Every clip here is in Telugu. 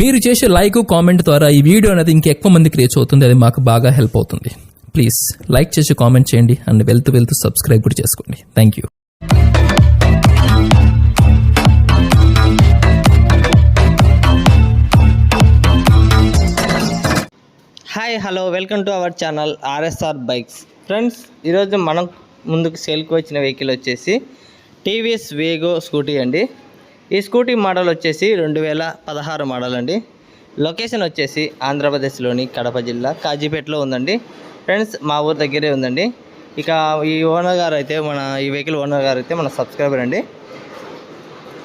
మీరు చేసే లైక్ కామెంట్ ద్వారా ఈ వీడియో అనేది ఇంకెక్కువ మందికి రీచ్ అవుతుంది. అది మాకు బాగా హెల్ప్ అవుతుంది. ప్లీజ్ లైక్ చేసి కామెంట్ చేయండి అండ్ వెళ్తూ సబ్స్క్రైబ్ కూడా చేసుకోండి. Thank you. Hi hello welcome to our channel RSR bikes. Friends, ఈరోజు మనం ముందుకు సేల్కి వచ్చిన వెహికల్ వచ్చేసి టీవీఎస్ వేగో స్కూటీ అండి. ఈ స్కూటీ మోడల్ వచ్చేసి 2016 మోడల్ అండి. లొకేషన్ వచ్చేసి ఆంధ్రప్రదేశ్లోని కడప జిల్లా కాజీపేటలో ఉందండి. ఫ్రెండ్స్, మా ఊరు దగ్గరే ఉందండి. ఇక ఈ ఓనర్ గారు అయితే ఈ వెహికల్ ఓనర్ గారు అయితే మన సబ్స్క్రైబర్ అండి.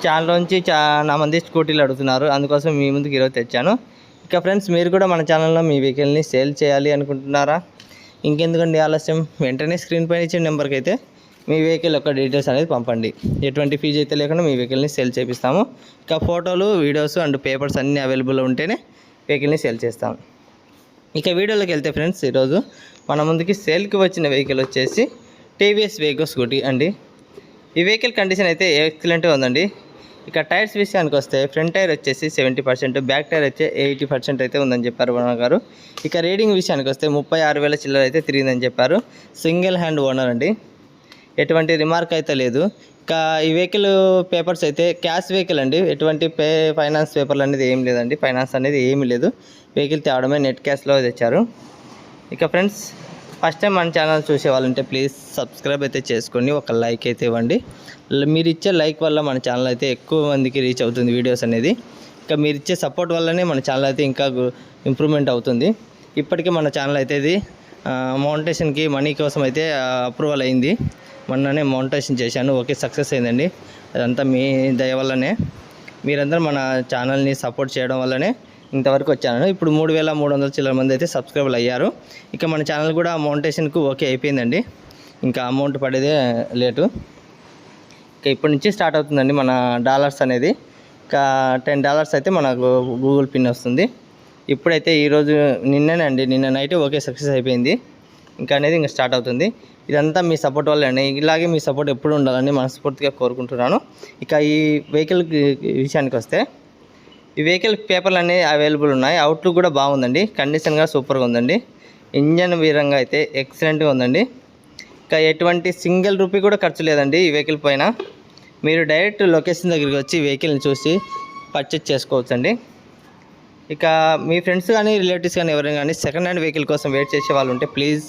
ఛానల్ నుంచి చాలా మంది స్కూటీలు అడుగుతున్నారు, అందుకోసం మీ ముందుకు ఈరోజు తెచ్చాను. ఇక ఫ్రెండ్స్, మీరు కూడా మన ఛానల్లో మీ వెహికల్ని సేల్ చేయాలి అనుకుంటున్నారా? ఇంకెందుకండి ఆలస్యం, వెంటనే స్క్రీన్ పైన ఇచ్చిన నెంబర్కి అయితే మీ వెహికల్ యొక్క డీటెయిల్స్ అనేది పంపండి. ఎటువంటి ఫీజు అయితే లేకుండా మీ వెహికల్ని సేల్ చేపిస్తాము. ఇక ఫోటోలు, వీడియోస్ అండ్ పేపర్స్ అన్నీ అవైలబుల్ ఉంటేనే వెహికల్ని సేల్ చేస్తాము. ఇక వీడియోలోకి వెళ్తే ఫ్రెండ్స్, ఈరోజు మన ముందుకి సేల్కి వచ్చిన వెహికల్ వచ్చేసి టీవీఎస్ వేగో స్కూటీ అండి. ఈ వెహికల్ కండిషన్ అయితే ఎక్సలెంట్గా ఉందండి. ఇక టైర్స్ విషయానికి వస్తే ఫ్రంట్ టైర్ వచ్చేసి 70%, బ్యాక్ టైర్ వచ్చే 80% అయితే ఉందని చెప్పారు ఓనర్ గారు. ఇక రీడింగ్ విషయానికి వస్తే 36,000 చిల్లర అయితే తిరిగిందని చెప్పారు. సింగిల్ హ్యాండ్ ఓనర్ అండి, ఎటువంటి రిమార్క్ అయితే లేదు. ఇక ఈ వెహికల్ పేపర్స్ అయితే క్యాష్ వెహికల్ అండి, ఎటువంటి ఫైనాన్స్ పేపర్లు అనేది ఏం లేదండి, ఫైనాన్స్ అనేది ఏమీ లేదు. వెహికల్ తేవడమే నెట్ క్యాష్లో తెచ్చారు. ఇక ఫ్రెండ్స్, ఫస్ట్ టైం మన ఛానల్ చూసే వాళ్ళంటే ప్లీజ్ సబ్స్క్రైబ్ అయితే చేసుకొని ఒక లైక్ అయితే ఇవ్వండి. మీరు ఇచ్చే లైక్ వల్ల మన ఛానల్ అయితే ఎక్కువ మందికి రీచ్ అవుతుంది వీడియోస్ అనేది. ఇక మీరు ఇచ్చే సపోర్ట్ వల్లనే మన ఛానల్ అయితే ఇంకా ఇంప్రూవ్మెంట్ అవుతుంది. ఇప్పటికే మన ఛానల్ అయితే ఇది మౌంటేషన్కి మనీ కోసం అయితే అప్రూవల్ అయింది. మొన్ననే మౌంటేషన్ చేశాను, ఓకే, సక్సెస్ అయిందండి. అదంతా మీ దయ వల్లనే, మీరందరూ మన ఛానల్ని సపోర్ట్ చేయడం వల్లనే ఇంతవరకు వచ్చాను. ఇప్పుడు 3,300 చిల్లర మంది అయితే సబ్స్క్రైబర్లు అయ్యారు. ఇక మన ఛానల్ కూడా మౌంటేషన్కు ఓకే అయిపోయిందండి. ఇంకా అమౌంట్ పడేదే లేటు. ఇక ఇప్పటి నుంచి స్టార్ట్ అవుతుందండి మన డాలర్స్ అనేది. ఇక $10 అయితే మనకు గూగుల్ పిన్ వస్తుంది. ఇప్పుడైతే ఈరోజు నిన్న నైట్ ఓకే సక్సెస్ అయిపోయింది. ఇంకా అనేది ఇంకా స్టార్ట్ అవుతుంది. ఇదంతా మీ సపోర్ట్ వల్లనే. ఇలాగే మీ సపోర్ట్ ఎప్పుడు ఉండాలని మనస్ఫూర్తిగా కోరుకుంటున్నాను. ఇక ఈ వెహికల్ విషయానికి వస్తే ఈ వెహికల్ పేపర్లు అనేవి అవైలబుల్ ఉన్నాయి. అవుట్లుక్ కూడా బాగుందండి, కండిషన్గా సూపర్గా ఉందండి. ఇంజన్ వీరంగా అయితే ఎక్సలెంట్గా ఉందండి. ఇక ఎటువంటి సింగిల్ రూపీ కూడా ఖర్చు లేదండి ఈ వెహికల్ పైన. మీరు డైరెక్ట్ లొకేషన్ దగ్గరికి వచ్చి వెహికల్ని చూసి పర్చేజ్ చేసుకోవచ్చండి. ఇక మీ ఫ్రెండ్స్ కానీ రిలేటివ్స్ కానీ ఎవరైనా కానీ సెకండ్ హ్యాండ్ వెహికల్ కోసం వెయిట్ చేసే వాళ్ళు ఉంటే ప్లీజ్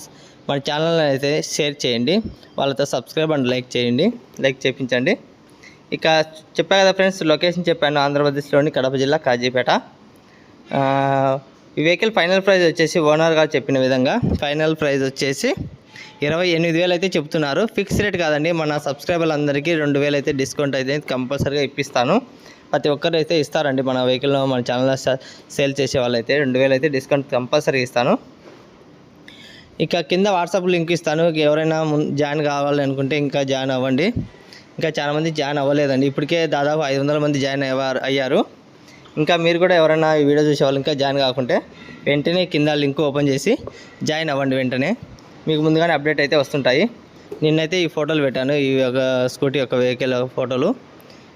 మన ఛానల్ అయితే షేర్ చేయండి, వాళ్ళతో సబ్స్క్రైబ్ అండ్ లైక్ చేయండి, లైక్ చేయించండి. ఇక చెప్పా కదా ఫ్రెండ్స్, లొకేషన్ చెప్పాను, ఆంధ్రప్రదేశ్లోని కడప జిల్లా కాజీపేట. ఈ వెహికల్ ఫైనల్ ప్రైస్ వచ్చేసి ఓనర్ గారు చెప్పిన విధంగా ఫైనల్ ప్రైస్ వచ్చేసి 28,000 అయితే చెప్తున్నారు. ఫిక్స్ రేట్ కాదండి, మన సబ్స్క్రైబర్లందరికీ 2,000 అయితే డిస్కౌంట్ అయితే కంపల్సరీగా ఇప్పిస్తాను. ప్రతి ఒక్కరు అయితే ఇస్తారండి మన వెహికల్లో, మన ఛానల్లో సేల్ చేసే వాళ్ళు అయితే 2,000 అయితే డిస్కౌంట్ కంపల్సరీ ఇస్తాను. ఇక కింద వాట్సాప్ లింక్ ఇస్తాను, ఎవరైనా జాయిన్ కావాలి అనుకుంటే ఇంకా జాయిన్ అవ్వండి. ఇంకా చాలామంది జాయిన్ అవ్వలేదండి, ఇప్పటికే దాదాపు 500 మంది జాయిన్ అయ్యారు. ఇంకా మీరు కూడా ఎవరైనా ఈ వీడియో చూసే వాళ్ళు ఇంకా జాయిన్ కాకుంటే వెంటనే కింద లింక్ ఓపెన్ చేసి జాయిన్ అవ్వండి. వెంటనే మీకు ముందుగానే అప్డేట్ అయితే వస్తుంటాయి. నిన్నైతే ఈ ఫోటోలు పెట్టాను, ఈ ఒక స్కూటీ యొక్క వెహికల్ ఫోటోలు.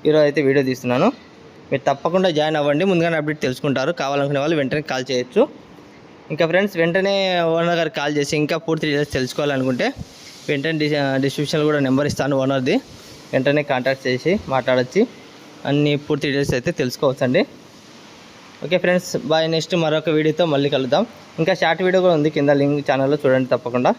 ఈరోజు అయితే వీడియో తీస్తున్నాను. మీరు తప్పకుండా జాయిన్ అవ్వండి, ముందుగానే అప్డేట్ తెలుసుకుంటారు. కావాలనుకునే వాళ్ళు వెంటనే కాల్ చేయొచ్చు. ఇంకా ఫ్రెండ్స్, వెంటనే ఓనర్ గారికి కాల్ చేసి ఇంకా పూర్తి డీటెయిల్స్ తెలుసుకోవాలనుకుంటే వెంటనే డిస్క్రిప్షన్లో కూడా నెంబర్ ఇస్తాను ఓనర్ది, వెంటనే కాంటాక్ట్ చేసి మాట్లాడొచ్చి అన్ని పూర్తి డీటెయిల్స్ అయితే తెలుసుకోవచ్చండి. Okay friends, bye. నెక్స్ట్ మరొక వీడియోతో మళ్ళీ కలుద్దాం. ఇంకా షార్ట్ వీడియో కూడా ఉంది కింద లింక్ ఛానల్లో చూడండి తప్పకుండా.